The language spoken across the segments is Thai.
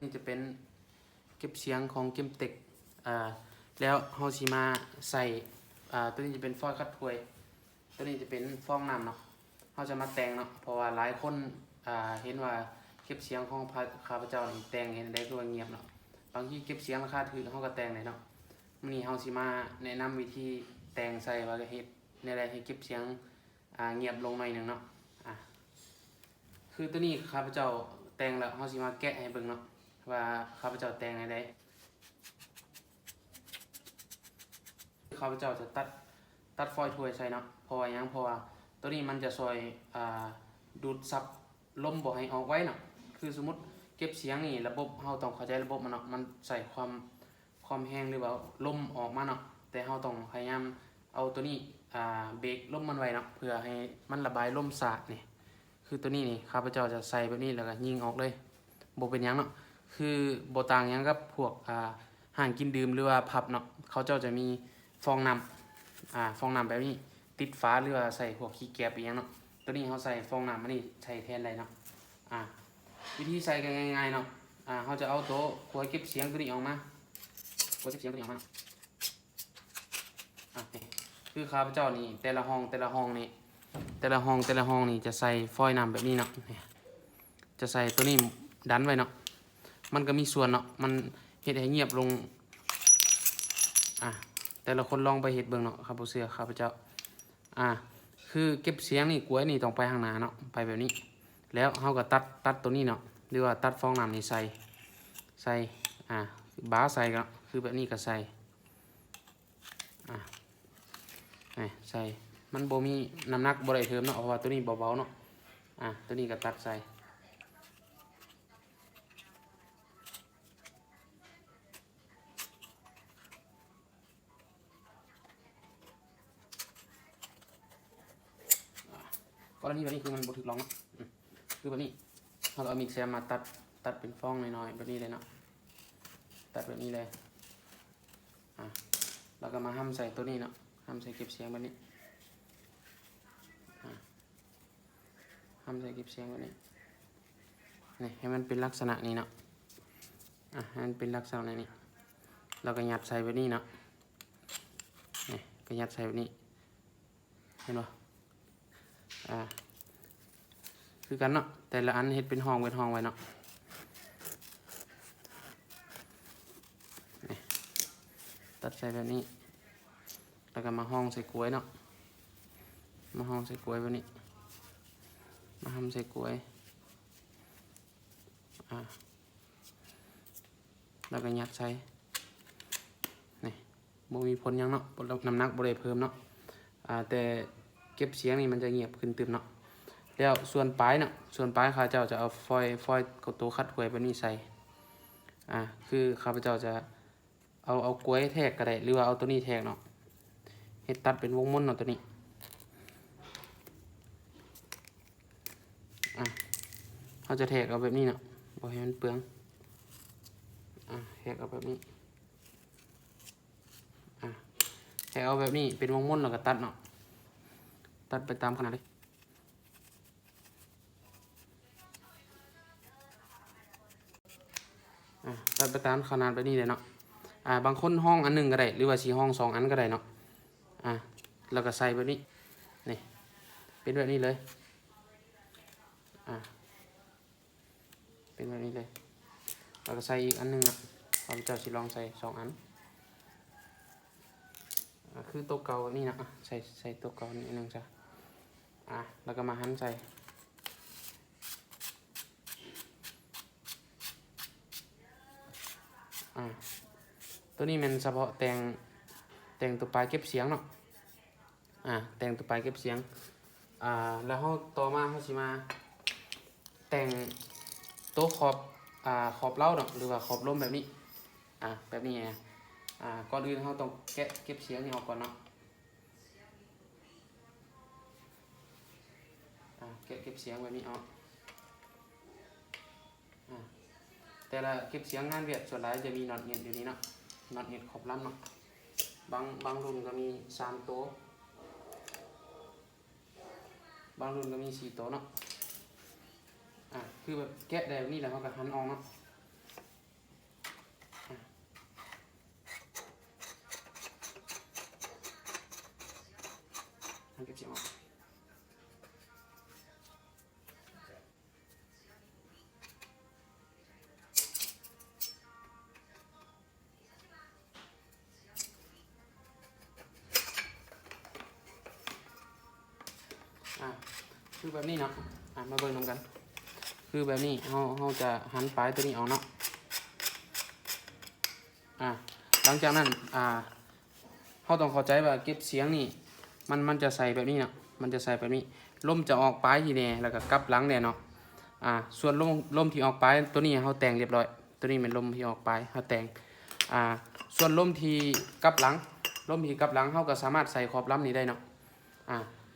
นี่จะเป็นเก็บเสียงของเกมเต็กแล้วเฮาสิมาใส่ตัวนี้จะเป็นฟอยล์คัดถ้วยตัวนี้จะเป็นฟองน้ำเนาะเฮาจะมาแต่งเนาะเพราะว่าหลายคนเห็นว่าเก็บเสียงของข้าพเจ้านี่แต่งเห็นได้คือว่าเงียบเนาะบางทีเก็บเสียงราคาถูกเฮาก็แต่งได้เนาะมื้อนี้เฮาสิมาแนะนำวิธีแต่งใส่ว่าเฮ็ดในใดให้เก็บเสียงเงียบลงหน่อยนึงเนาะคือตัวนี้ข้าพเจ้าแต่งแล้วเฮาสิมาแกะให้เบิ่งเนาะว่าข้าพเจ้าแต่งในใดข้าพเจ้าจะตัดฟอยล์ถ้วยใส่เนาะเพราะว่าหยังเพราะว่าตัวนี้มันจะช่วยดูดซับลมบ่ให้ออกไว้เนาะคือสมมุติเก็บเสียงนี่ระบบเฮาต้องเข้าใจระบบมันเนาะมันใส่ความแห้งหรือว่าลมออกมาเนาะแต่เฮาต้องพยายามเอาตัวนี้เบรกลมมันไว้เนาะเพื่อให้มันระบายลมสะนี่คือตัวนี้นี่ข้าพเจ้าจะใส่แบบนี้แล้วก็ยิงออกเลยบ่เป็นหยังเนาะคือบ่ต่างหยังกับพวกห้างกินดื่มหรือว่าผับเนาะเขาเจ้าจะมีฟองน้ำฟองน้ำแบบนี้ติดฝาหรือว่าใส่พวกขี้แกบอีกอย่างเนาะตัวนี้เขาใส่ฟองน้ำมันนี่ใช้แทนได้เนาะวิธีใส่กันง่ายๆเนาะเขาจะเอาโต๊ะหัวเก็บเสียงตัวนี้ออกมาหัวเก็บเสียงตัวนี้ออกมาคือข้าพเจ้านี่แต่ละห้องนี่จะใส่ฟอยล์น้ำแบบนี้เนาะจะใส่ตัวนี้ดันไว้เนาะมันก็มีส่วนเนาะมันเฮ็ดให้เงียบลงแต่ละคนลองไปเฮ็ดเบิ่งเนาะครับบ่เชื่อข้าพเจ้าคือเก็บเสียงนี่กล้วยนี่ต้องไปข้างหน้าเนาะไปแบบนี้แล้วเฮาก็ตัดตัวนี้เนาะหรือว่าตัดฟองน้ำนี่ใส่บาใส่ก็คือแบบนี้ก็ใส่ใส่มันบ่มีน้ำหนักบ่ได้เทิมเนาะเพราะว่าตัวนี้เบาๆเนาะตัวนี้ก็ตัดใส่กรณีแบบนี้คือมันบ่ถูกลองเนาะคือแบบนี้เราเอามิกแซมมาตัดเป็นฟองน้อยๆแบบนี้เลยเนาะตัดแบบนี้เลยแล้วก็มาห้ำใส่ตัวนี้เนาะห้ำใส่เก็บเสียงแบบนี้ห้ำใส่เก็บเสียงแบบนี้นี่ให้มันเป็นลักษณะนี้เนาะให้มันเป็นลักษณะนี้เราก็ยัดใส่แบบนี้เนาะนี่ก็ยัดใส่แบบนี้เห็นป่ะคือกันเนาะแต่ละอันเฮ็ดเป็นห้องไว้เนาะตัดใส่แบบนี้แล้วก็มาห้องใส่กล้วยเนาะมาห้องใส่กล้วยแบบนี้มาห้องใส่กล้วยแล้วก็ยัดใส่นี่บ่มีผลยังเนาะน้ำหนักบ่ได้เพิ่มเนาะแต่เก็บเสียงนี่มันจะเงียบขึ้นตึมเนาะแล้วส่วนปลายเนาะส่วนปลายข้าพเจ้าจะเอาฟอยล์กับตัวคัดกล้วยแบบนี้ใส่คือข้าพเจ้าจะเอากล้วยแทกก็ได้หรือว่าเอาตัวนี้แทกเนาะเฮ็ดตัดเป็นวงม่นเนาะตัวนี้เขาจะแทกเอาแบบนี้เนาะบ่ให้มันเปลืองแทกเอาแบบนี้แทกเอาแบบนี้เป็นวงม่นแล้วก็ตัดเนาะตัดไปตามขนาดเลยตัดไปตามขนาดแบบนี้เลยเนาะบางคนห้องอันหนึ่งก็ได้หรือว่า4 ห้อง 2 อันก็ได้เนาะแล้วก็ใส่แบบนี้นี่เป็นแบบนี้เลยเป็นแบบนี้เลยแล้วก็ใส่อีกอันหนึ่งเราจะลองใส่2 อันคือตัวเก่านี่นะใส่ตัวเก่านี่นึงจ้ะแล้วก็มาหั่นใส่ตัวนี้มันเฉพาะแต่งตัวปลายเก็บเสียงเนาะแต่งตัวปลายเก็บเสียงแล้วเขาต่อมาเขาสิมาแต่งโต๊ะขอบเล้าเนาะหรือว่าขอบลมแบบนี้แบบนี้ก่อนอื่นเขาต้องแกะเก็บเสียงนี่ออกก่อนเนาะแกะเก็บเสียงแบบนี้ออกแต่ละเก็บเสียงงานเวียดส่วนใหญ่จะมีน็อตเงียดอยู่นี้เนาะน็อตเงียดขอบลำเนาะบางรุ่นก็มี3 ตัวบางรุ่นก็มี4 ตัวเนาะคือแบบแกะได้แบบนี้แล้วเขาก็หันออกเนาะ คือแบบนี้เนาะมาเบิ่งนำกันคือแบบนี้เราจะหันปลายตัวนี้ออกเนาะหลังจากนั้นเราต้องเข้าใจว่าเก็บเสียงนี่มันจะใส่แบบนี้เนาะมันจะใส่แบบนี้ลมจะออกปลายทีแน่แล้วก็กลับหลังแน่เนาะส่วนลมที่ออกปลายตัวนี้เราแต่งเรียบร้อยตัวนี้เป็นลมที่ออกปลายเราแต่งส่วนลมที่กลับหลังเราก็สามารถใส่ขอบลำนี้ได้เนาะ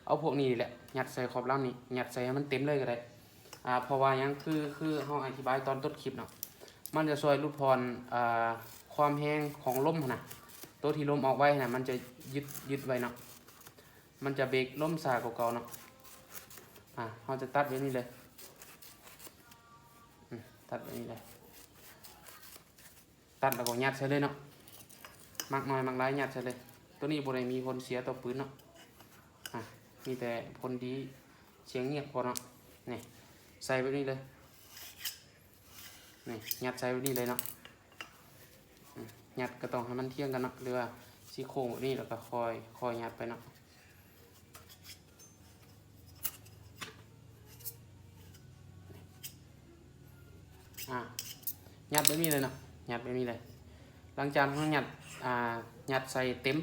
เอาพวกนี้แหละยัดใส่ขอบลำนี้ยัดใส่ให้มันเต็มเลยก็ได้เพราะว่ายังคือเราอธิบายตอนต้นคลิปเนาะมันจะช่วยลดพรความแห้งของลมนะตัวที่ลมออกไว้นะมันจะยึดไว้เนาะมันจะเบรกลมสากว่าเก่าเนาะเราจะตัดไว้นี่เลยตัดไว้นี่เลยตัดแล้วก็ยัดใส่เลยเนาะมากน้อยมากหลายยัดใส่เลยตัวนี้บ่ได้มีผลเสียต่อปืนเนาะมีแต่ผลดีเสียงเงียบพอเนาะนี่ใส่แบบนี้เลยนี่ยัดใส่แบบนี้เลยเนาะยัดก็ต้องให้มันเที่ยงกันเนาะหรือว่าซี่โครงแบบนี้แล้วก็คอยยัดไปเนาะยัดแบบนี้เลยเนาะยัดแบบนี้เลยหลังจากเรายัดใส่เต็ม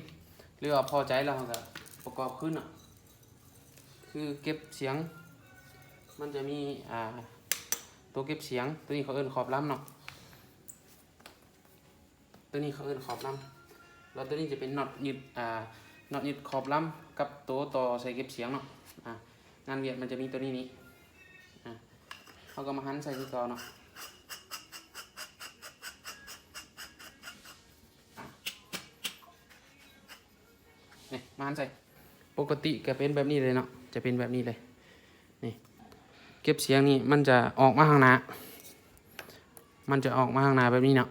หรือว่าพอใจแล้วเราก็ประกอบขึ้นเนาะคือเก็บเสียงมันจะมีตัวเก็บเสียงตัวนี้เขาเอิ้นขอบลำเนาะตัวนี้เขาเอิ้นขอบลำแล้วตัวนี้จะเป็นน็อตยึดขอบลำกับตัวต่อใส่เก็บเสียงเนาะงานเวียดมันจะมีตัวนี้เขาก็มาหันใส่ที่ต่อเนาะนี่มาหันใส่ปกติก็เป็นแบบนี้เลยเนาะจะเป็นแบบนี้เลยนี่เก็บเสียงนี่มันจะออกมาข้างหน้าแบบนี้เนาะ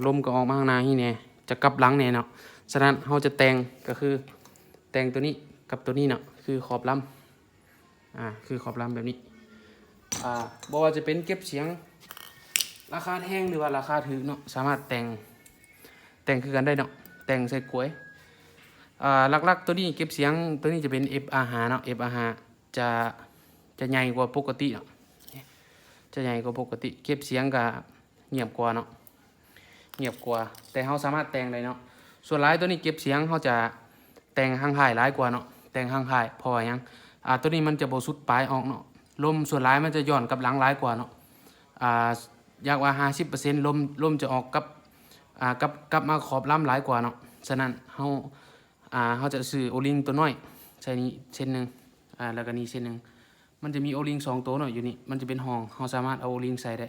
ลมก็ออกมาข้างหน้านี่แน่จะกลับหลังแน่เนาะฉะนั้นเราจะแต่งก็คือแต่งตัวนี้กับตัวนี้เนาะคือขอบลำคือขอบลำแบบนี้บอกว่าจะเป็นเก็บเสียงราคาแพงหรือว่าราคาถูกเนาะสามารถแต่งคือกันได้เนาะแต่งใส่กล้วยหลักๆตัวนี้เก็บเสียงตัวนี้จะเป็น FR5 เนาะ FR5 จะใหญ่กว่าปกติเนาะจะใหญ่กว่าปกติเก็บเสียงก็เงียบกว่าเนาะเงียบกว่าแต่เราสามารถแต่งได้เนาะส่วนหลายตัวนี้เก็บเสียงเขาจะแต่งห่างหายหลายกว่าเนาะแต่งห่างหายเพราะว่ายังตัวนี้มันจะบ่สุดปลายออกเนาะลมส่วนหลายมันจะย้อนกับหลังหลายกว่าเนาะอยากว่า 50% ลมจะออกกับมาขอบลำหลายกว่าเนาะฉะนั้นเขาจะซื้อโอลิงตัวน้อยใส่นี้เส้นนึงแล้วก็นี้เส้นนึงมันจะมีโอลิง2ตัวเนาะอยู่นี่มันจะเป็นห้องเราสามารถเอาโอลิงใส่ได้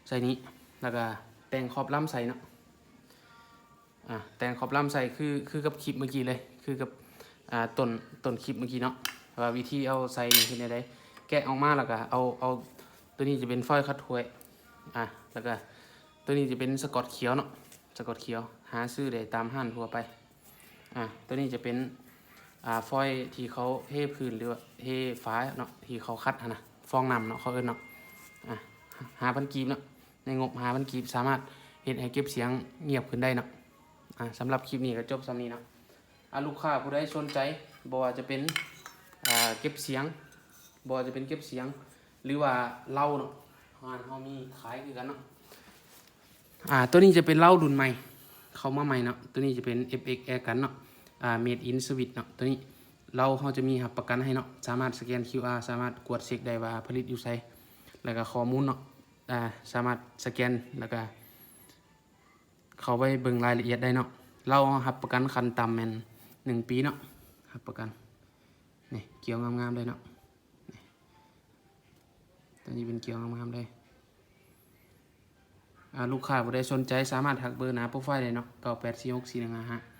ใส่นี้แล้วก็แต่งขอบลำใส่เนาะแต่งขอบลำใส่คือกับคลิปเมื่อกี้เลยคือกับต้นคลิปเมื่อกี้เนาะว่าวิธีเอาใส่ที่ไหนได้แกะออกมาแล้วก็เอาตัวนี้จะเป็นฟอยล์คัดถ้วยแล้วก็ตัวนี้จะเป็นสกอตเขียวเนาะสกอตเขียวหาซื้อได้ตามห้างทั่วไปตัวนี้จะเป็นฟอยล์ที่เขาเทพื้นหรือว่าเทฟ้าเนาะที่เขาคัดนะฟองน้ำเนาะเขาเอิ้นเนาะ5,000 กีบเนาะในงบ5,000 กีบสามารถเฮ็ดให้เก็บเสียงเงียบขึ้นได้เนาะสำหรับคลิปนี้ก็จบสำนี้เนาะลูกค้าผู้ใดสนใจบ่ว่าจะเป็นเก็บเสียงบ่ว่าจะเป็นเก็บเสียงหรือว่าเหล้าเนาะเขามีขายคือกันเนาะตัวนี้จะเป็นเหล้ารุ่นใหม่เข้ามาใหม่เนาะตัวนี้จะเป็น FX Air กันเนาะmade in Swiss เนาะตัวนี้เขาจะมีประกันให้เนาะสามารถสแกน QR สามารถกดเช็คได้ว่าผลิตอยู่ไสแล้วก็ข้อมูลเนาะสามารถสแกนแล้วก็เข้าไปเบิ่งรายละเอียดได้เนาะเรารับประกันคันต่ำแม่น1 ปีเนาะรับประกันนี่เกี่ยวงามๆเลยเนาะตัวนี้เป็นเกี่ยวงามๆเลยลูกค้าผู้ใดสนใจสามารถทักเบอร์หน้าโปรไฟล์ได้เนาะ98464155